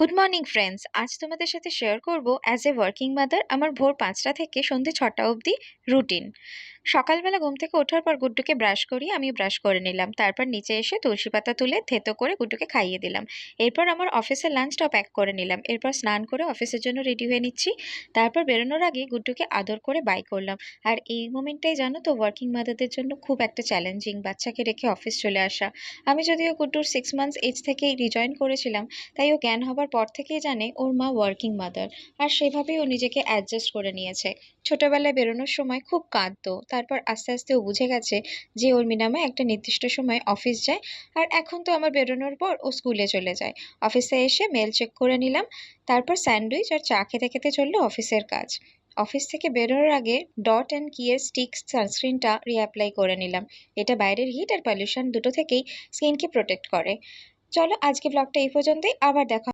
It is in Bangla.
Good morning friends. আজ তোমাদের সাথে শেয়ার করব অ্যাজ এ ওয়ার্কিং মাদার আমার ভোর 5টা থেকে সন্ধ্যে 6টা অবধি রুটিন। সকালবেলা ঘুম থেকে ওঠার পর গুড্ডুকে ব্রাশ করি, আমি ব্রাশ করে নিলাম। তারপর নিচে এসে তুলসী পাতা তুলে থেতো করে গুড্ডুকে খাইয়ে দিলাম। এরপর আমার অফিসের লাঞ্চটাও প্যাক করে নিলাম। এরপর স্নান করে অফিসের জন্য রেডি হয়ে নিচ্ছি। তারপর বেরোনোর আগে গুড্ডুকে আদর করে বাই করলাম। আর এই মোমেন্টটাই জানো তো ওয়ার্কিং মাদারদের জন্য খুব একটা চ্যালেঞ্জিং, বাচ্চাকে রেখে অফিস চলে আসা। আমি যদিও গুড্ডুর 6 মান্থস এজ থেকেই রিজয়েন করেছিলাম, তাই ও জ্ঞান হবার পর থেকেই জানে ওর মা ওয়ার্কিং মাদার, আর সেভাবেই ও নিজেকে অ্যাডজাস্ট করে নিয়েছে। ছোটবেলায় বেরোনোর সময় খুব কাঁদতো, তারপর আস্তে আস্তে ও বুঝে গেছে যে ওর মিনামা একটা নির্দিষ্ট সময় অফিস যায়। আর এখন তো আমার বেরোনোর পর ও স্কুলে চলে যায়। অফিসে এসে মেল চেক করে নিলাম, তারপর স্যান্ডউইচ আর চা খেতে খেতে চললো অফিসের কাজ। অফিস থেকে বেরোনোর আগে ডট অ্যান্ড কিয়ের স্টিক সানস্ক্রিনটা রিঅ্যাপ্লাই করে নিলাম। এটা বাইরের হিট আর পলিউশন দুটো থেকেই স্কিনকে প্রোটেক্ট করে। চলো আজকে ব্লগটা এই পর্যন্তই, আবার দেখা